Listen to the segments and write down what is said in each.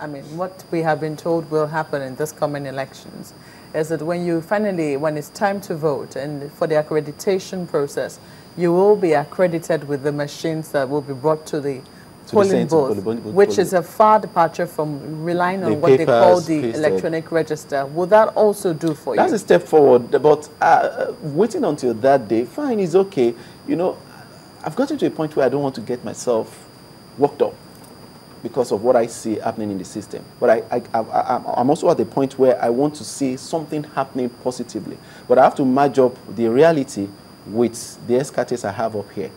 I mean, what we have been told will happen in this coming elections is that when it's time to vote and for the accreditation process, you will be accredited with the machines that will be brought to the polling booth, which is a far departure from relying on what they call the electronic register. Will that also do for you? That's a step forward, but waiting until that day, fine, is okay. You know, I've gotten to a point where I don't want to get myself worked up because of what I see happening in the system. But I'm also at the point where I want to see something happening positively. But I have to match up the reality with the escates I have up here.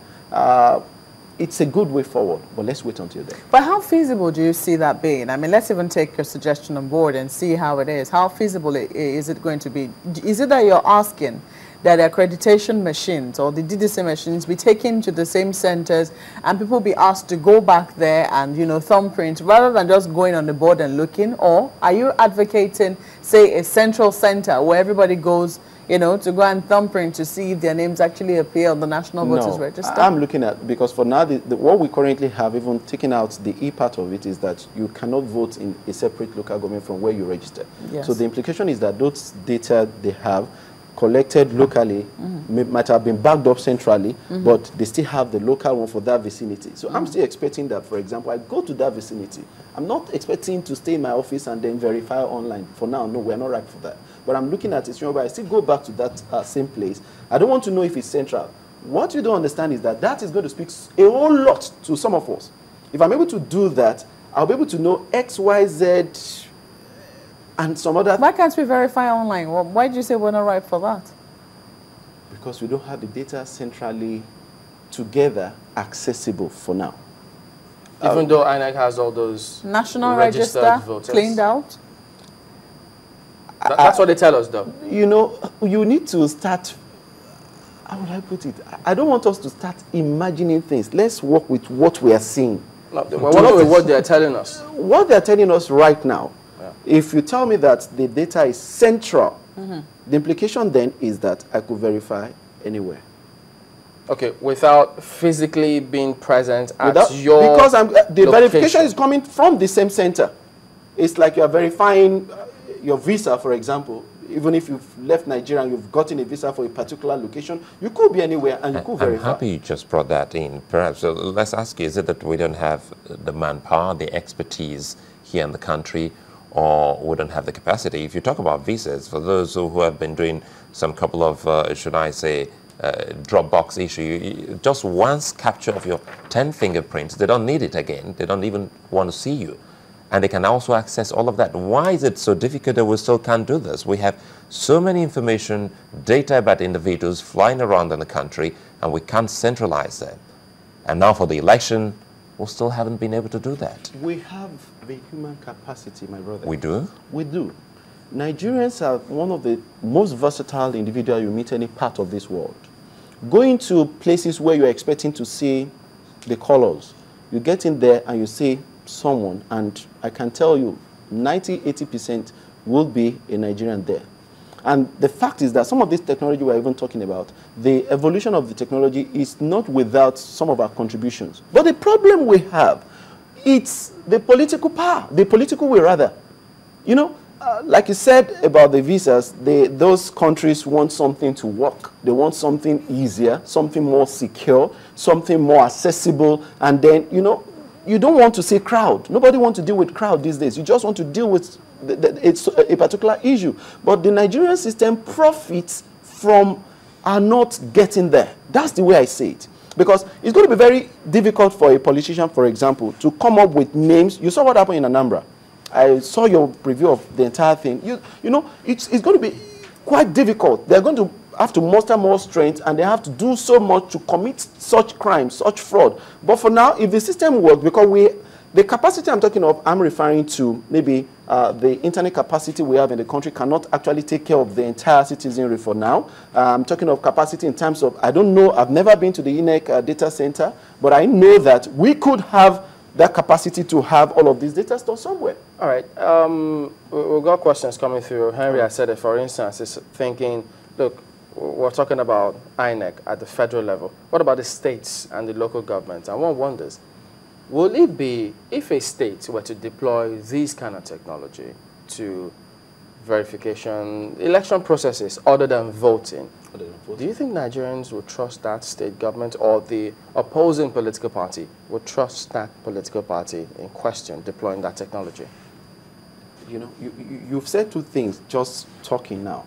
It's a good way forward, but let's wait until then. But how feasible do you see that being? I mean, let's even take your suggestion on board and see how it is. How feasible is it going to be? Is it that you're asking that the accreditation machines or the DDC machines be taken to the same centers and people be asked to go back there and, you know, thumbprint rather than just going on the board and looking? Or are you advocating, say, a central center where everybody goes, you know, to go and thumbprint to see if their names actually appear on the National Voters Register? I'm looking at, because for now, what we currently have, even taking out the E part of it, is that you cannot vote in a separate local government from where you register. Yes. So the implication is that those data they have collected locally might have been backed up centrally, but they still have the local one for that vicinity. So I'm still expecting that, for example, I go to that vicinity. I'm not expecting to stay in my office and then verify online. For now, no, we're not right for that. But I'm looking at it, but I still go back to that same place. I don't want to know if it's central. What you don't understand is that that is going to speak a whole lot to some of us. If I'm able to do that, I'll be able to know X, Y, Z, and some other... Why can't we verify online? Well, why did you say we're not right for that? Because we don't have the data centrally together accessible for now. Even though INEC has all those National Register voters cleaned out? That's what they tell us, though. You know, you need to start... How would I put it? I don't want us to start imagining things. Let's work with what we are seeing. No, we're working with what they're telling us. What they're telling us right now, if you tell me that the data is central, the implication then is that I could verify anywhere. Okay, without physically being present at your because the location. verification is coming from the same center. It's like you're verifying your visa, for example. Even if you've left Nigeria and you've gotten a visa for a particular location, you could be anywhere and you could verify. I'm happy you just brought that in. Perhaps let's ask you, is it that we don't have the manpower, the expertise here in the country, or we don't have the capacity? If you talk about visas, for those who have been doing some couple of, should I say, Dropbox issue, just once capture of your 10 fingerprints, they don't need it again. They don't even want to see you. And they can also access all of that. Why is it so difficult that we still can't do this? We have so many information, data about individuals flying around in the country, and we can't centralize them. And now for the election, we still haven't been able to do that. We have the human capacity, my brother. We do? We do. Nigerians are one of the most versatile individuals you meet any part of this world. Going to places where you're expecting to see the colors, you get in there and you see someone, and I can tell you 90–80% will be a Nigerian there. And the fact is that some of this technology we're even talking about, the evolution of the technology is not without some of our contributions. But the problem we have, it's the political power, the political will rather. You know, like you said about the visas, those countries want something to work. They want something easier, something more secure, something more accessible, and then, you know, you don't want to see crowd. Nobody wants to deal with crowd these days. You just want to deal with it's a particular issue. But the Nigerian system profits from our not getting there. That's the way I see it. Because it's going to be very difficult for a politician, for example, to come up with names. You saw what happened in Anambra. I saw your preview of the entire thing. You know, it's going to be quite difficult. They're going to have to muster more strength, and they have to do so much to commit such crimes, such fraud. But for now, if the system works, because the capacity I'm talking of, I'm referring to maybe the internet capacity we have in the country cannot actually take care of the entire citizenry for now. I'm talking of capacity in terms of, I don't know, I've never been to the INEC data center, but I know that we could have that capacity to have all of these data stored somewhere. All right. We've got questions coming through. Henry has said it, for instance, is thinking, look, we're talking about INEC at the federal level. What about the states and the local governments? And one wonders, will it be, if a state were to deploy this kind of technology to verification, election processes other than voting, do you think Nigerians would trust that state government, or the opposing political party would trust that political party in question deploying that technology? You know, you've said two things just talking now.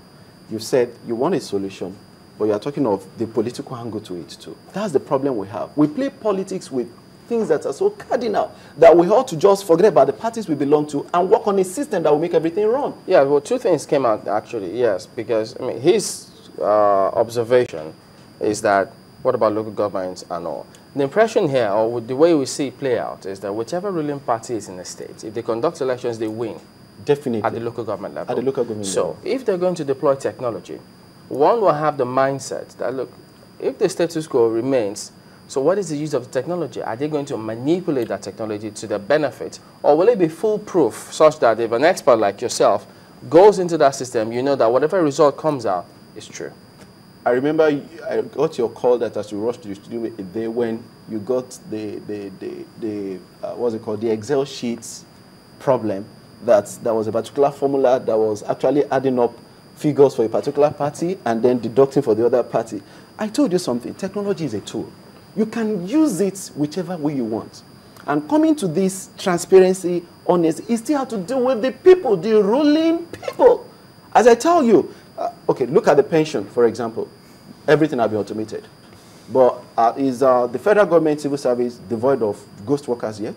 You said you want a solution, but you are talking of the political angle to it too. That's the problem we have. We play politics with things that are so cardinal that we ought to just forget about the parties we belong to and work on a system that will make everything run. Yeah, well, two things came out actually, yes, because I mean, his observation is that what about local governments and all? The impression here, or with the way we see it play out, is that whichever ruling party is in the state, if they conduct elections, they win. Definitely. At the local government level. At the local government level. So, if they're going to deploy technology, one will have the mindset that, look, if the status quo remains, so what is the use of the technology? Are they going to manipulate that technology to their benefit? Or will it be foolproof, such that if an expert like yourself goes into that system, you know that whatever result comes out is true? I remember I got your call that as you rushed to the studio a day when you got the what's it called, the Excel sheets problem, that there was a particular formula that was actually adding up figures for a particular party and then deducting for the other party. I told you something. Technology is a tool. You can use it whichever way you want. And coming to this transparency, honesty, you still have to deal with the people, the ruling people. As I tell you, okay, look at the pension, for example. Everything will be automated. But is the federal government civil service devoid of ghost workers yet?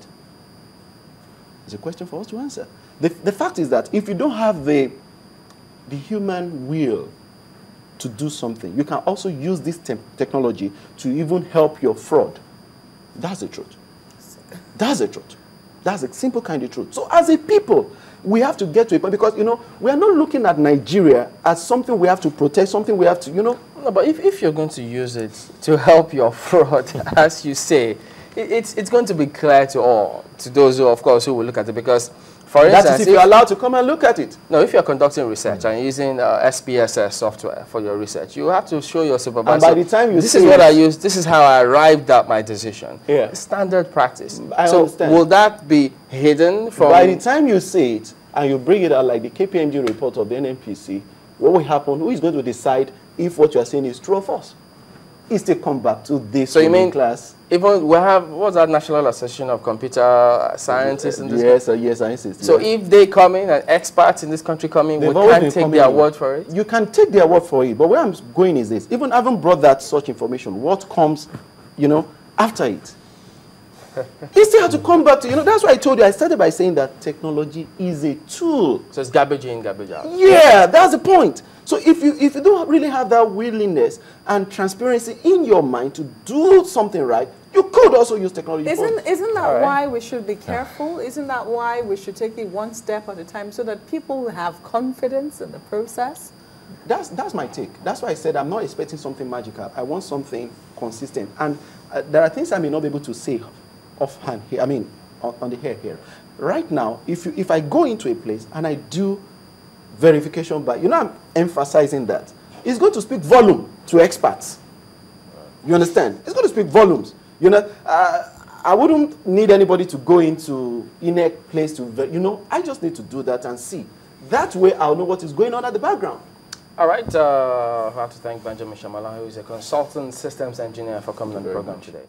It's a question for us to answer. The fact is that if you don't have the human will to do something, you can also use this technology to even help your fraud. That's the truth. That's the truth. That's a simple kind of truth. So as a people, we have to get to a point, because, you know, we are not looking at Nigeria as something we have to protect, something we have to, you know. No, but if you're going to use it to help your fraud, as you say, it's going to be clear to all, to those who, of course, who will look at it, because, for instance, that is if you're allowed to come and look at it. No, if you're conducting research and using SPSS software for your research, you have to show your supervisor. And by the time you this is what I use, this is how I arrived at my decision. Yeah. Standard practice. I understand. Will that be hidden from? By the time you say it and you bring it out like the KPMG report of the NNPC, what will happen? Who is going to decide if what you are saying is true or false? Is to come back to this. So you mean class? Even we have, what's that, National Association of Computer Scientists in this country? Yes, scientists. So if they come in and experts in this country come in, we can't take their word for it? You can take their word for it, but where I'm going is this. Even having brought that such information, what comes, you know, after it? You still have to come back to, you know, that's why I told you, I started by saying that technology is a tool. So it's garbage in, garbage out. Yeah, that's the point. So if you don't really have that willingness and transparency in your mind to do something right, you could also use technology. Isn't that why we should be careful? Isn't that why we should take it one step at a time so that people have confidence in the process? That's my take. That's why I said I'm not expecting something magical. I want something consistent. And there are things I may not be able to say offhand here. I mean, on the hair here. Right now, if I go into a place and I do verification by, you know, I'm emphasizing that. It's going to speak volume to experts. You understand? It's going to speak volumes. You know, I wouldn't need anybody to go into a place to, you know, I just need to do that and see. That way I'll know what is going on at the background. All right. I have to thank Benjamin Shamala, who is a consultant systems engineer, for coming on the program today.